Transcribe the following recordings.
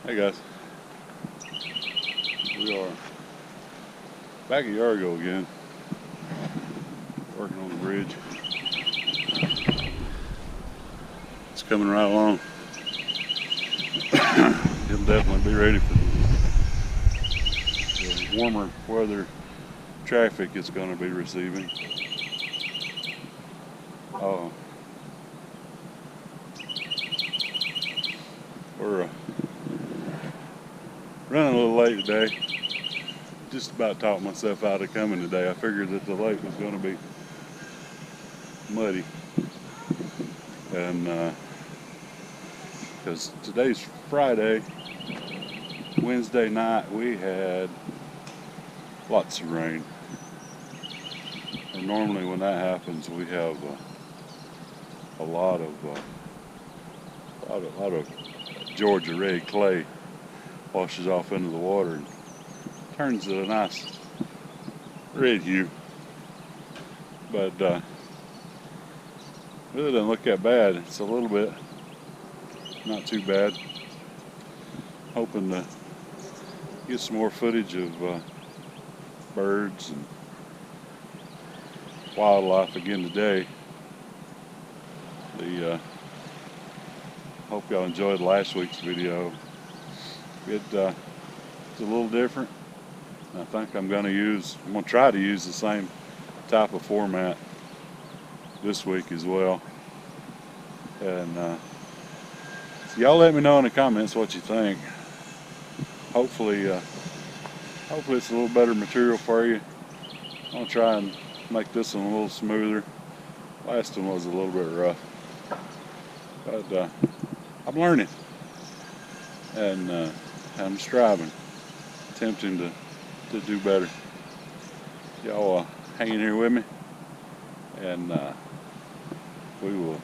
Hey guys, we are back at Yargo again, working on the bridge. It's coming right along. It'll definitely be ready for the warmer weather traffic it's going to be receiving. We're running a little late today. Just about talked myself out of coming today. I figured that the lake was going to be muddy, and because today's Friday, Wednesday night we had lots of rain, and normally when that happens we have a lot of Georgia red clay washes off into the water and turns it a nice red hue. But it really doesn't look that bad. It's a little bit not too bad. Hoping to get some more footage of birds and wildlife again today. Hope y'all enjoyed last week's video. It's a little different. I think I'm going to try to use the same type of format this week as well. And so y'all let me know in the comments what you think. Hopefully it's a little better material for you. I'm going to try and make this one a little smoother. Last one was a little bit rough. But I'm learning. And I'm striving, attempting to do better. Y'all hang in here with me, and we will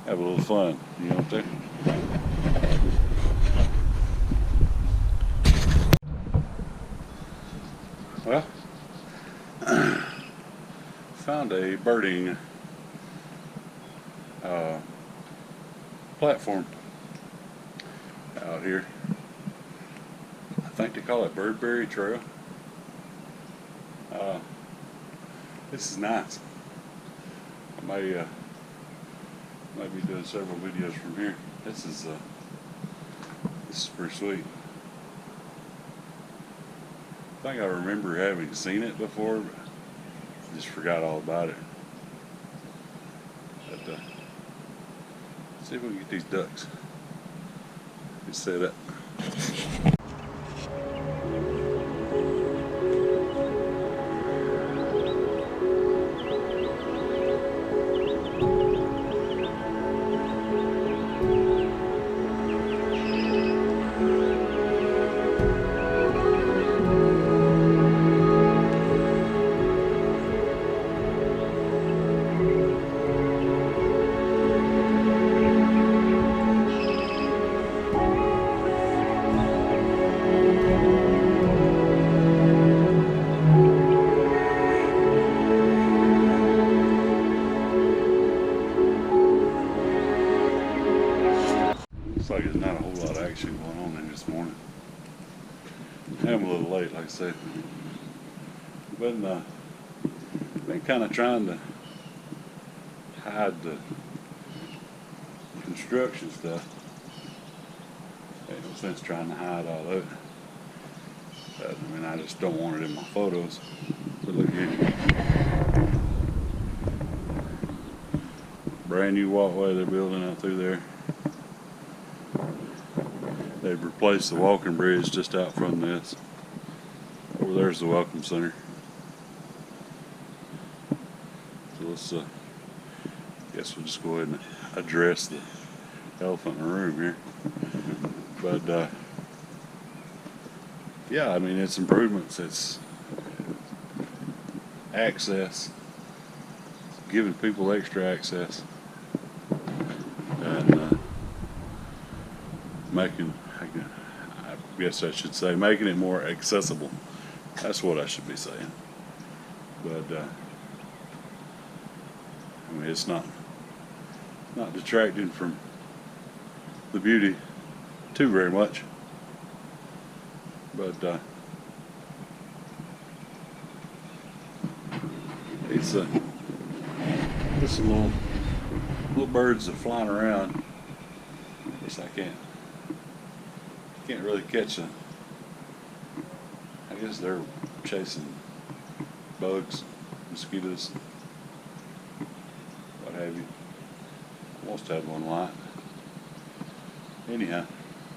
have a little fun, you know what I'm saying? Well, found a birding platform out here. I think they call it Birdberry Trail. This is nice. I may be doing several videos from here. This is pretty sweet. I think I remember having seen it before, but I just forgot all about it. But let's see if we can get these ducks set up. Looks like there's not a whole lot of action going on there this morning. I'm a little late, like I said. Been kind of trying to hide the construction stuff. Ain't no sense trying to hide all of it. But, I mean, I just don't want it in my photos. But look here. Brand new walkway they're building out through there. They've replaced the walking bridge just out from this. Over there's the Welcome Center. So let's, guess we'll just go ahead and address the elephant in the room here. But, yeah, I mean, it's improvements. It's access. It's giving people extra access. And I guess I should say, making it more accessible. That's what I should be saying. But I mean, it's not detracting from the beauty too very much. But it's just some little birds that are flying around. Of course, I can't really catch them. I guess they're chasing bugs, mosquitoes, what have you. Almost had one light. Anyhow,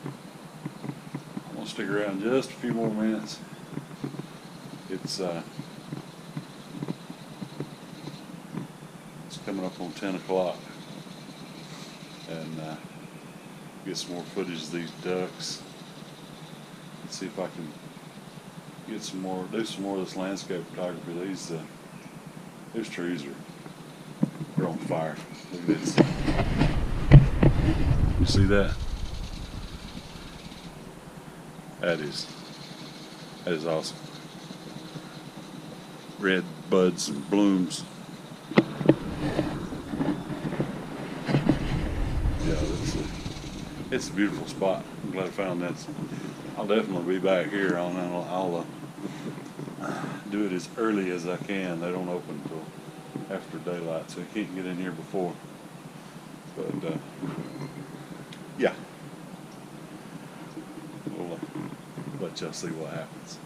I'm gonna stick around just a few more minutes. It's coming up on 10 o'clock, and get some more footage of these ducks. Let's see if I can get some more, do some more of this landscape photography. These trees they're on fire. Look at this. You see that? That is awesome. Red buds and blooms. Yeah, it's a beautiful spot. I'm glad I found that. I'll definitely be back here. I'll do it as early as I can. They don't open until after daylight, so you can't get in here before. But yeah, we'll let y'all see what happens.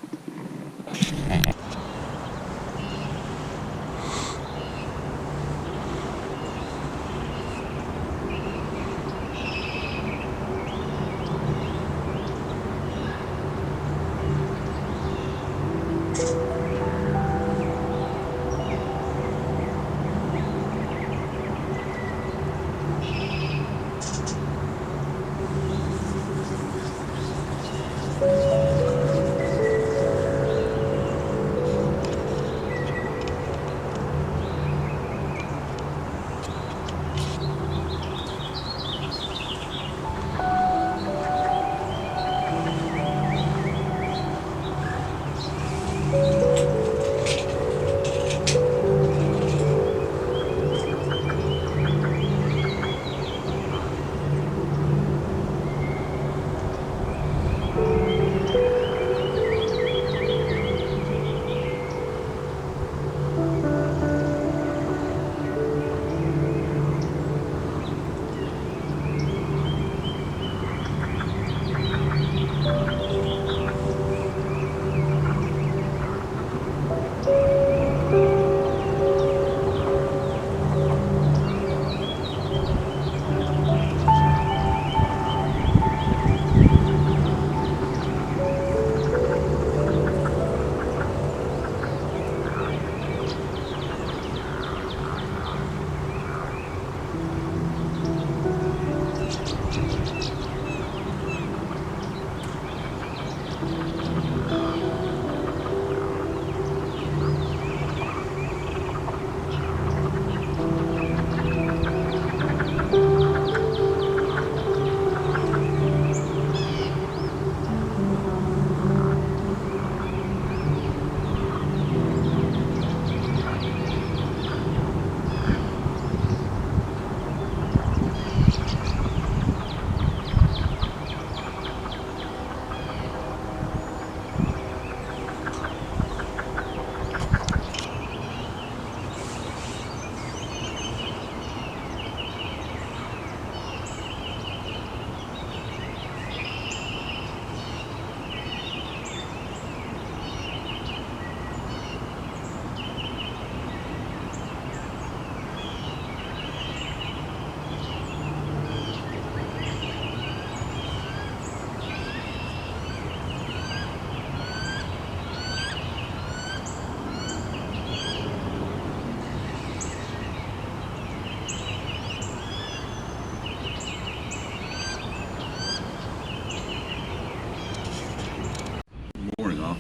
Morning, all.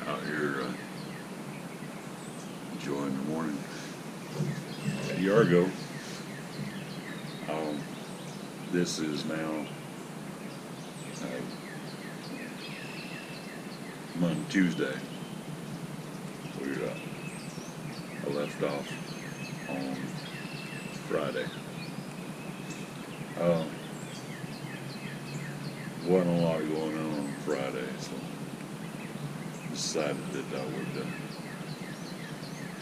Out here enjoying the morning at Yargo. This is now Tuesday. I left off on Friday. Wasn't a lot going on Friday, so decided that I would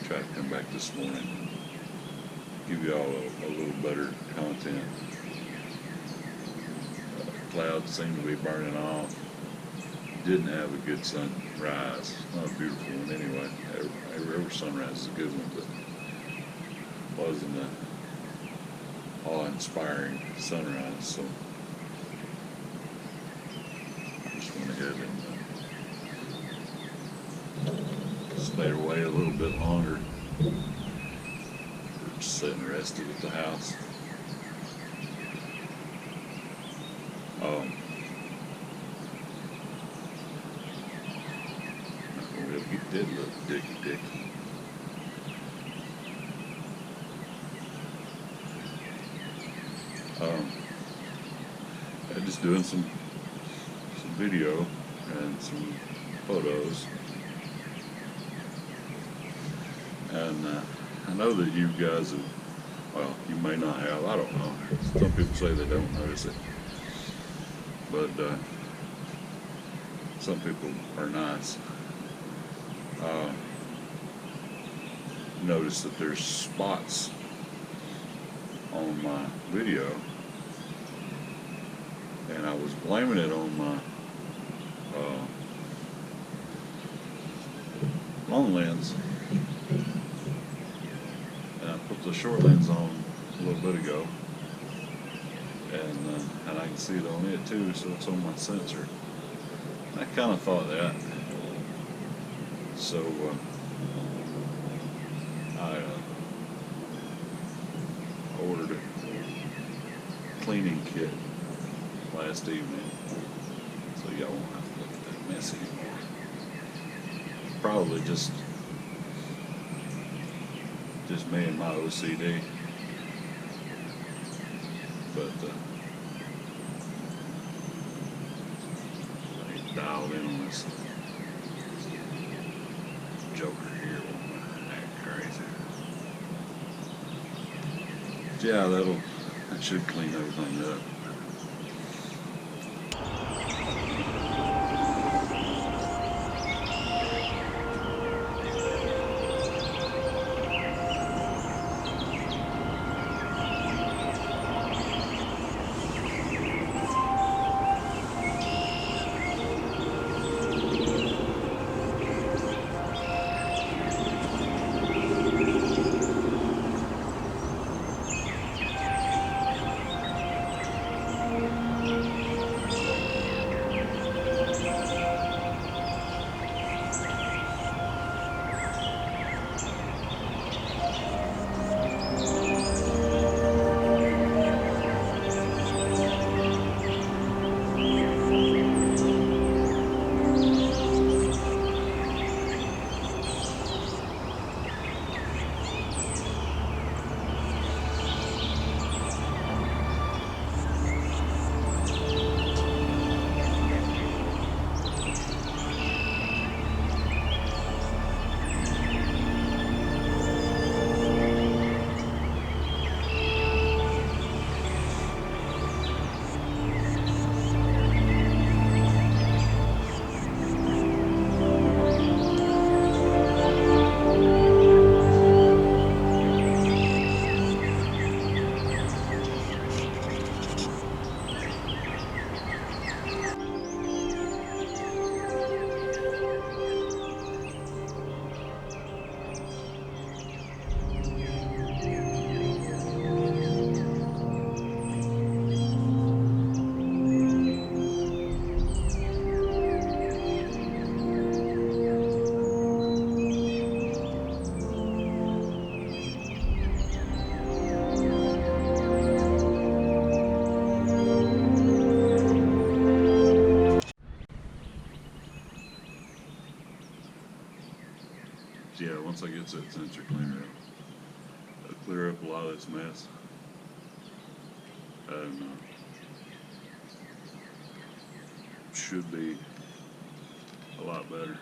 try to come back this morning, give you all a little better content. Clouds seem to be burning off. Didn't have a good sunrise. Not a beautiful one anyway. Every sunrise is a good one, but wasn't a awe-inspiring sunrise. So I just went ahead and stayed away a little bit longer. Just sitting and rested at the house. It did look dicky. I'm just doing some video and some photos, and I know that you guys have, well, you may not have, I don't know. Some people say they don't notice it, but some people are nice. Notice that there's spots on my video, and I was blaming it on my long lens, and I put the short lens on a little bit ago, and I can see it on it too, so it's on my sensor. I kind of thought that, so I ordered a cleaning kit last evening, so y'all won't have to look at that mess anymore. Probably just me and my OCD, but I dialed in on this joker here, won't act crazy. Yeah, that should clean everything up. Yeah, once I get that sensor cleaner out, it'll clear up a lot of this mess, and should be a lot better.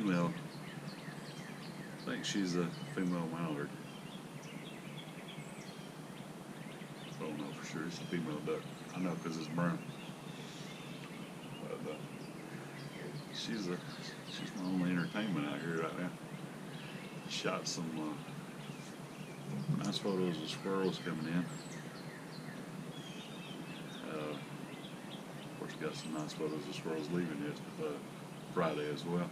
female. I think she's a female mallard. I don't know for sure. It's a female duck. I know because it's brown. But she's my only entertainment out here right now. Shot some nice photos of squirrels coming in. Of course, got some nice photos of squirrels leaving yesterday, Friday as well.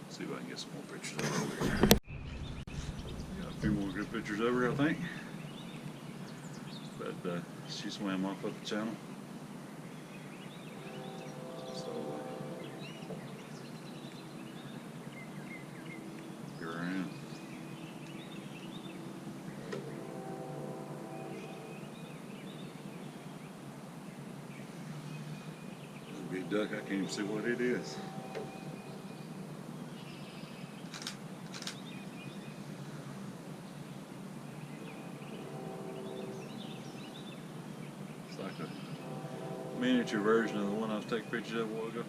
See if I can get some more pictures of her over here. Got a few more good pictures of her, I think. But she swam off up the channel. So here I am. There's a big duck. I can't even see what it is. Like a miniature version of the one I was taking pictures of a while ago.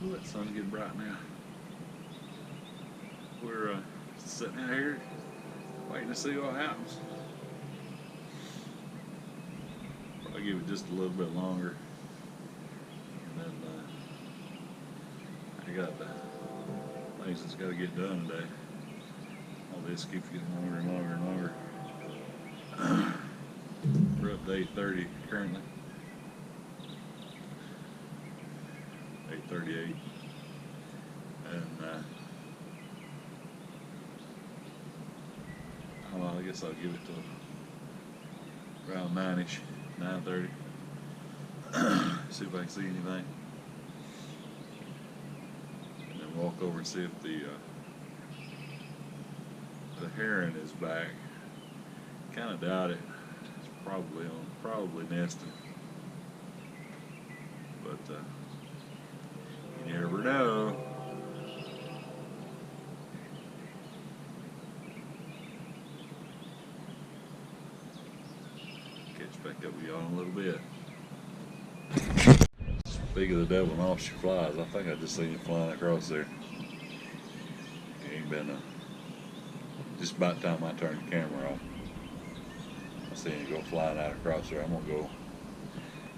Ooh, that sun's getting bright now. We're sitting out here waiting to see what happens. Probably give it just a little bit longer. And then I got things that's got to get done today. All this keeps getting longer and longer and longer. We're up to 8:30 currently. 8:38. And well, I guess I'll give it to around 9ish, 9:30. See if I can see anything. Walk over and see if the heron is back. Kind of doubt it. It's probably nesting. But you never know. Catch back up with y'all in a little bit. Speak of the devil and all she flies, I think I just seen it flying across there. It ain't been just about time I turned the camera off. I seen it go flying out across there. I'm gonna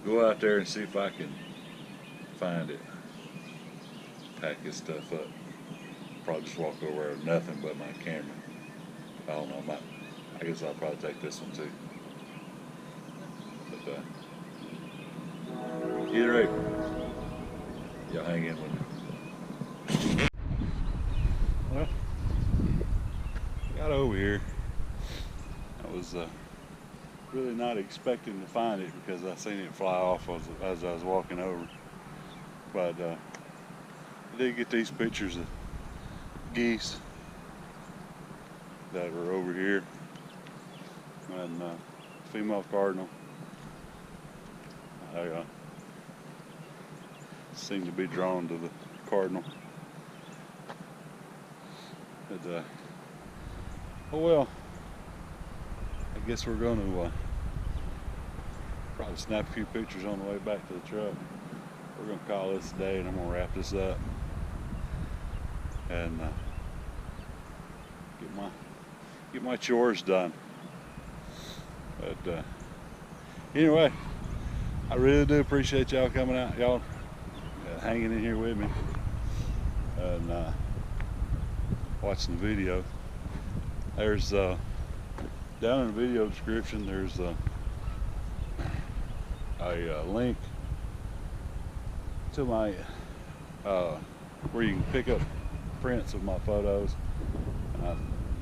go out there and see if I can find it. Pack this stuff up. Probably just walk over there with nothing but my camera. I don't know, I guess I'll probably take this one too. But either way, y'all hang in with me. Well, got over here. I was really not expecting to find it because I seen it fly off as I was walking over. But I did get these pictures of geese that were over here, and female cardinal. I seem to be drawn to the cardinal. But, oh well, I guess we're going to probably snap a few pictures on the way back to the truck. We're going to call this a day, and I'm going to wrap this up and get my chores done. But anyway, I really do appreciate y'all coming out, y'all hanging in here with me and watching the video. There's down in the video description, there's a link to my where you can pick up prints of my photos.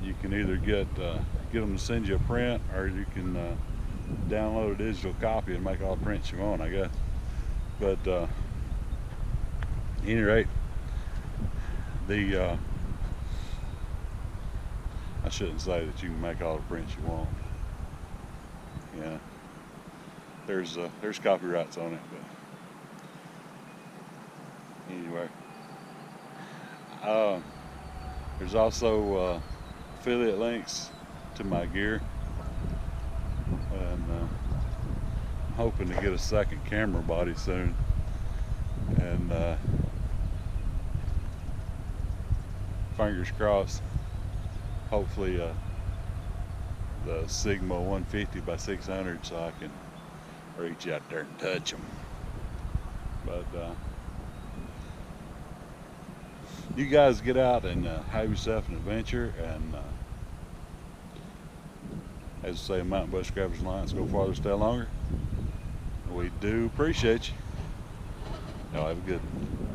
You can either get them to send you a print, or you can download a digital copy and make all the prints you want, I guess. But at any rate, I shouldn't say that you can make all the prints you want. Yeah, there's copyrights on it, but anyway, There's also affiliate links to my gear, and I'm hoping to get a second camera body soon, and fingers crossed, hopefully the Sigma 150 by 600 so I can reach out there and touch them. But you guys get out and have yourself an adventure, and as I say, Mountain Bush Scrappers Alliance, go farther, stay longer. We do appreciate you. Y'all have a good one.